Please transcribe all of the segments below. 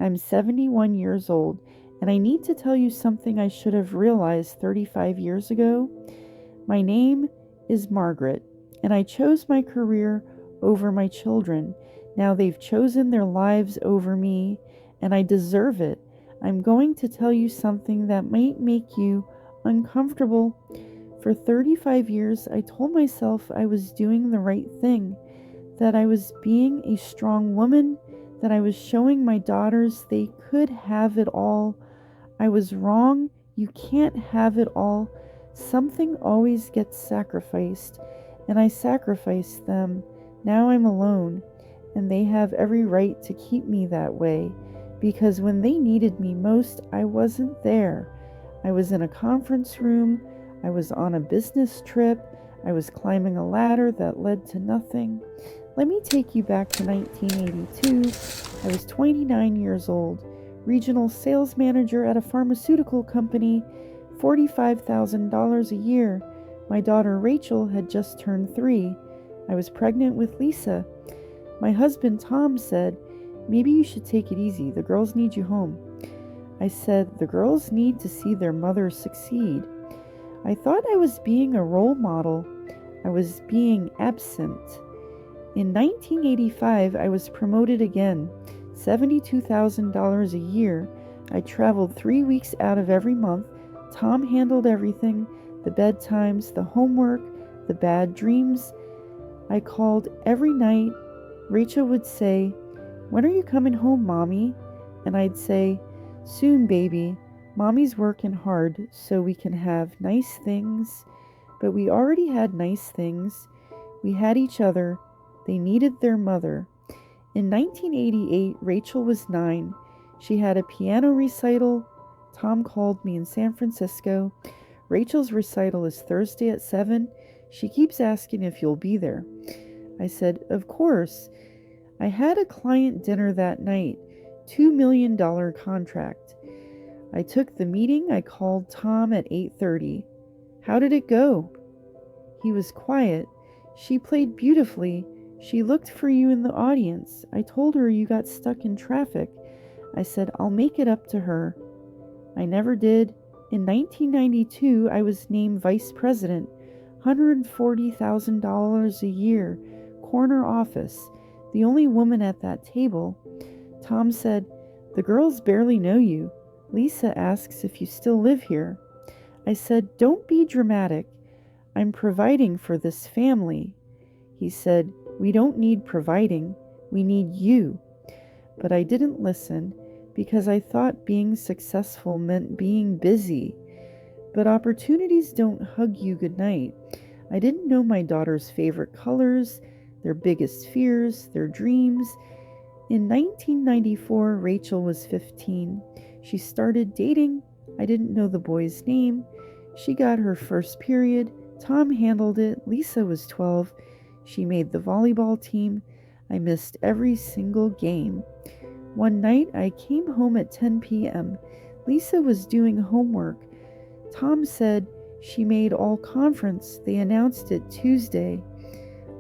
I'm 71 years old, and I need to tell you something I should have realized 35 years ago. My name is Margaret, and I chose my career over my children. Now they've chosen their lives over me, and I deserve it. I'm going to tell you something that might make you uncomfortable. For 35 years, I told myself I was doing the right thing, that I was being a strong woman, that I was showing my daughters they could have it all. I was wrong. You can't have it all. Something always gets sacrificed, and I sacrificed them. Now I'm alone, and they have every right to keep me that way, because when they needed me most, I wasn't there. I was in a conference room. I was on a business trip. I was climbing a ladder that led to nothing. Let me take you back to 1982. I was 29 years old, regional sales manager at a pharmaceutical company, $45,000 a year. My daughter Rachel had just turned 3. I was pregnant with Lisa. My husband Tom said, "Maybe you should take it easy. The girls need you home." I said, "The girls need to see their mother succeed." I thought I was being a role model. I was being absent. In 1985, I was promoted again, $72,000 a year. I traveled 3 weeks out of every month. Tom handled everything, the bedtimes, the homework, the bad dreams. I called every night. Rachel would say, "When are you coming home, Mommy?" And I'd say, "Soon, baby. Mommy's working hard so we can have nice things." But we already had nice things. We had each other. They needed their mother. In 1988, Rachel was 9. She had a piano recital. Tom called me in San Francisco. "Rachel's recital is Thursday at 7. She keeps asking if you'll be there." I said, "Of course." I had a client dinner that night, $2 million contract. I took the meeting. I called Tom at 8:30. "How did it go?" He was quiet. "She played beautifully. She looked for you in the audience. I told her you got stuck in traffic." I said, "I'll make it up to her." I never did. In 1992, I was named vice president, $140,000 a year, corner office, the only woman at that table. Tom said, "The girls barely know you. Lisa asks if you still live here." I said, "Don't be dramatic. I'm providing for this family." He said, "We don't need providing. We need you." But I didn't listen because I thought being successful meant being busy. But opportunities don't hug you goodnight. I didn't know my daughter's favorite colors, their biggest fears, their dreams. In 1994, Rachel was 15. She started dating. I didn't know the boy's name. She got her first period. Tom handled it. Lisa was 12. She made the volleyball team. I missed every single game. One night, I came home at 10 p.m. Lisa was doing homework. Tom said she made all conference. They announced it Tuesday.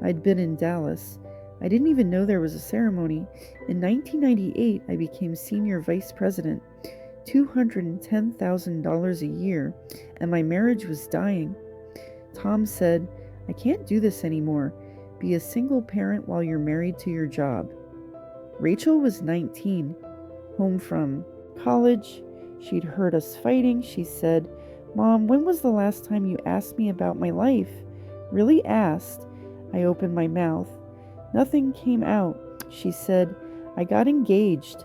I'd been in Dallas. I didn't even know there was a ceremony. In 1998, I became senior vice president, $210,000 a year, and my marriage was dying. Tom said, "I can't do this anymore. Be a single parent while you're married to your job." Rachel was 19, home from college. She'd heard us fighting. She said, "Mom, when was the last time you asked me about my life?" Really asked. I opened my mouth. Nothing came out. She said, "I got engaged."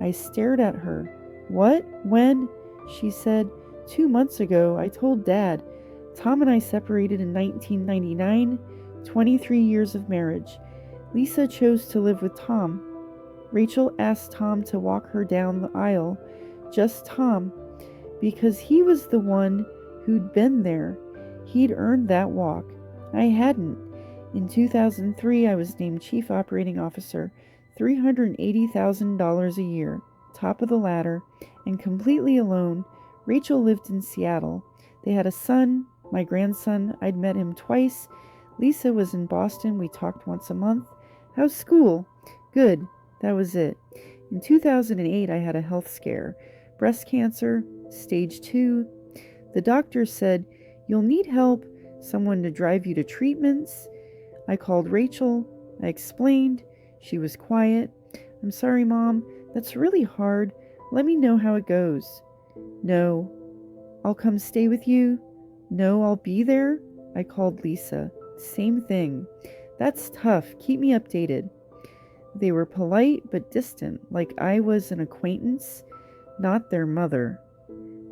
I stared at her. "What? When?" She said, 2 months ago. I told Dad. Tom and I separated in 1999, 23 years of marriage. Lisa chose to live with Tom. Rachel asked Tom to walk her down the aisle, just Tom, because he was the one who'd been there. He'd earned that walk. I hadn't. In 2003, I was named Chief Operating Officer, $380,000 a year, top of the ladder, and completely alone. Rachel lived in Seattle. They had a son, my grandson. I'd met him twice. Lisa was in Boston. We talked once a month. "How's school?" "Good." That was it. In 2008, I had a health scare. Breast cancer, stage 2. The doctor said, "You'll need help, someone to drive you to treatments." I called Rachel. I explained. She was quiet. "I'm sorry, Mom. That's really hard. Let me know how it goes." "No." "I'll come stay with you." "No, I'll be there." I called Lisa. Same thing. "That's tough. Keep me updated." They were polite but distant, like I was an acquaintance, not their mother.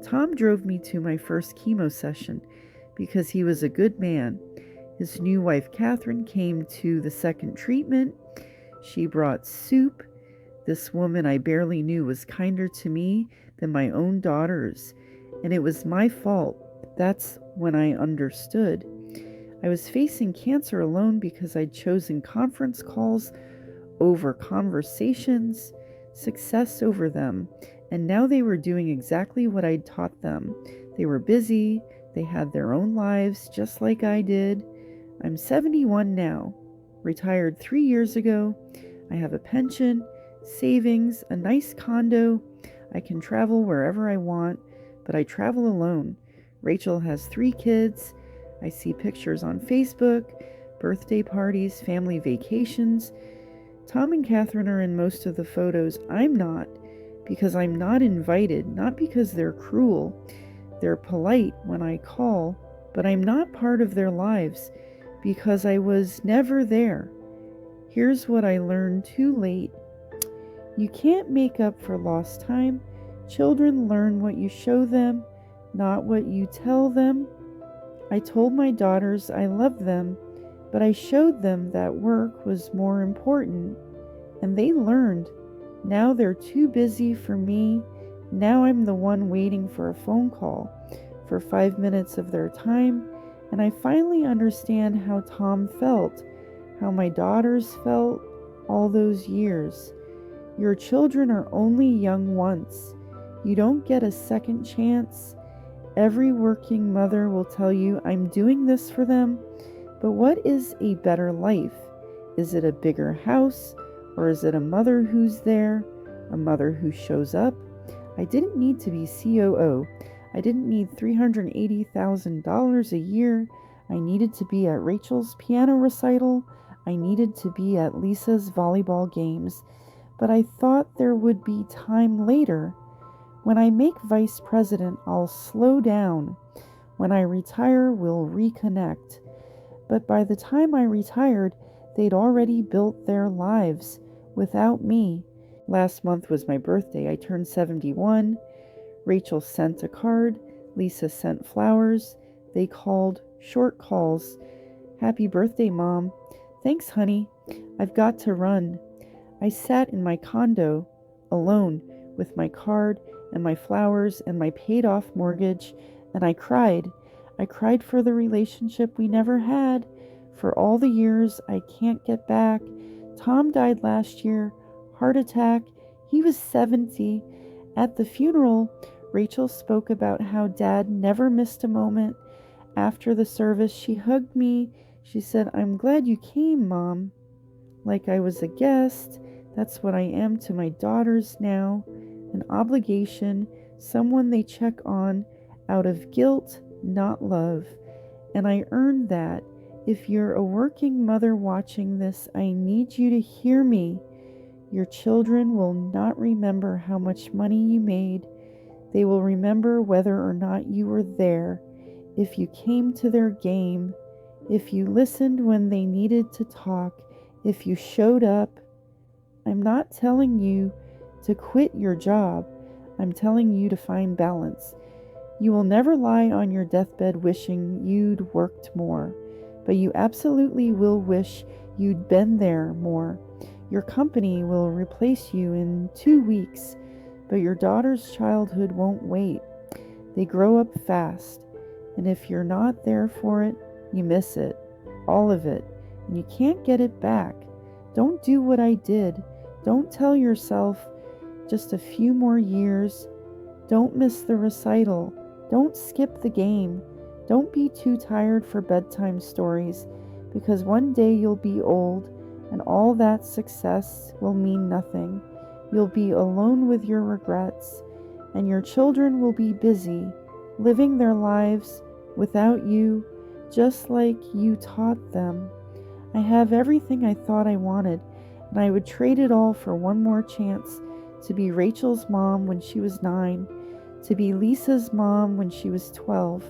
Tom drove me to my first chemo session because he was a good man. His new wife, Catherine, came to the second treatment. She brought soup. This woman I barely knew was kinder to me than my own daughters, and it was my fault. That's when I understood. I was facing cancer alone because I'd chosen conference calls over conversations, success over them, and now they were doing exactly what I'd taught them. They were busy, they had their own lives just like I did. I'm 71 now, retired 3 years ago. I have a pension, savings, a nice condo. I can travel wherever I want, but I travel alone. Rachel has 3 kids. I see pictures on Facebook, birthday parties, family vacations. Tom and Catherine are in most of the photos. I'm not, because I'm not invited, not because they're cruel. They're polite when I call, but I'm not part of their lives because I was never there. Here's what I learned too late. You can't make up for lost time. Children learn what you show them, not what you tell them. I told my daughters I loved them, but I showed them that work was more important, and they learned. Now they're too busy for me. Now I'm the one waiting for a phone call for 5 minutes of their time, and I finally understand how Tom felt, how my daughters felt all those years. Your children are only young once. You don't get a second chance. Every working mother will tell you, I'm doing this for them, but what is a better life? Is it a bigger house, or is it a mother who's there, a mother who shows up? I didn't need to be COO. I didn't need $380,000 a year. I needed to be at Rachel's piano recital. I needed to be at Lisa's volleyball games. But I thought there would be time later. When I make vice president, I'll slow down. When I retire, we'll reconnect. But by the time I retired, they'd already built their lives without me. Last month was my birthday. I turned 71. Rachel sent a card. Lisa sent flowers. They called short calls. Happy birthday, Mom. Thanks, honey. I've got to run. I sat in my condo, alone, with my card and my flowers and my paid-off mortgage, and I cried. I cried for the relationship we never had, for all the years I can't get back. Tom died last year, heart attack. He was 70. At the funeral, Rachel spoke about how Dad never missed a moment. After the service, she hugged me. She said, I'm glad you came, Mom. Like I was a guest. That's what I am to my daughters now. An obligation, someone they check on out of guilt, not love. And I earned that. If you're a working mother watching this, I need you to hear me. Your children will not remember how much money you made. They will remember whether or not you were there, if you came to their game, if you listened when they needed to talk, if you showed up. I'm not telling you to quit your job. I'm telling you to find balance. You will never lie on your deathbed wishing you'd worked more, but you absolutely will wish you'd been there more. Your company will replace you in 2 weeks, but your daughter's childhood won't wait. They grow up fast, and if you're not there for it, you miss it, all of it, and you can't get it back. Don't do what I did. Don't tell yourself just a few more years. Don't miss the recital. Don't skip the game. Don't be too tired for bedtime stories, because one day you'll be old and all that success will mean nothing. You'll be alone with your regrets, and your children will be busy, living their lives without you, just like you taught them. I have everything I thought I wanted, and I would trade it all for one more chance to be Rachel's mom when she was 9, to be Lisa's mom when she was 12.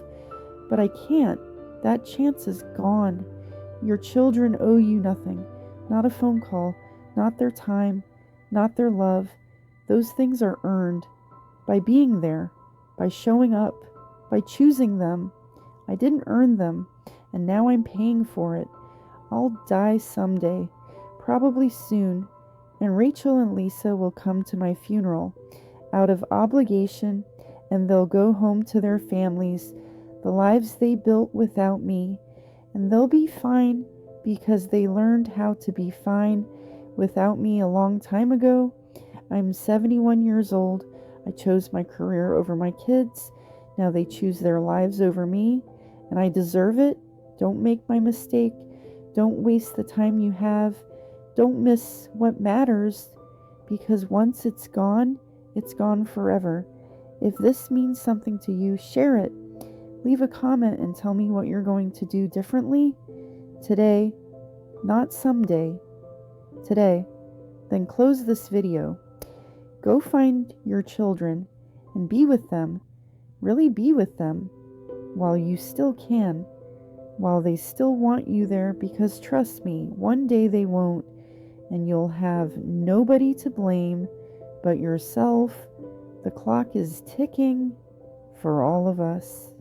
But I can't. That chance is gone. Your children owe you nothing. Not a phone call, not their time, not their love. Those things are earned by being there, by showing up, by choosing them. I didn't earn them, and now I'm paying for it. I'll die someday, probably soon, and Rachel and Lisa will come to my funeral out of obligation, and they'll go home to their families, the lives they built without me, and they'll be fine because they learned how to be fine without me a long time ago. I'm 71 years old. I chose my career over my kids. Now they choose their lives over me, and I deserve it. Don't make my mistake. Don't waste the time you have. Don't miss what matters, because once it's gone forever. If this means something to you, share it. Leave a comment and tell me what you're going to do differently today, not someday. Today. Then close this video. Go find your children and be with them. Really be with them while you still can, while they still want you there, because trust me, one day they won't, and you'll have nobody to blame but yourself. The clock is ticking for all of us.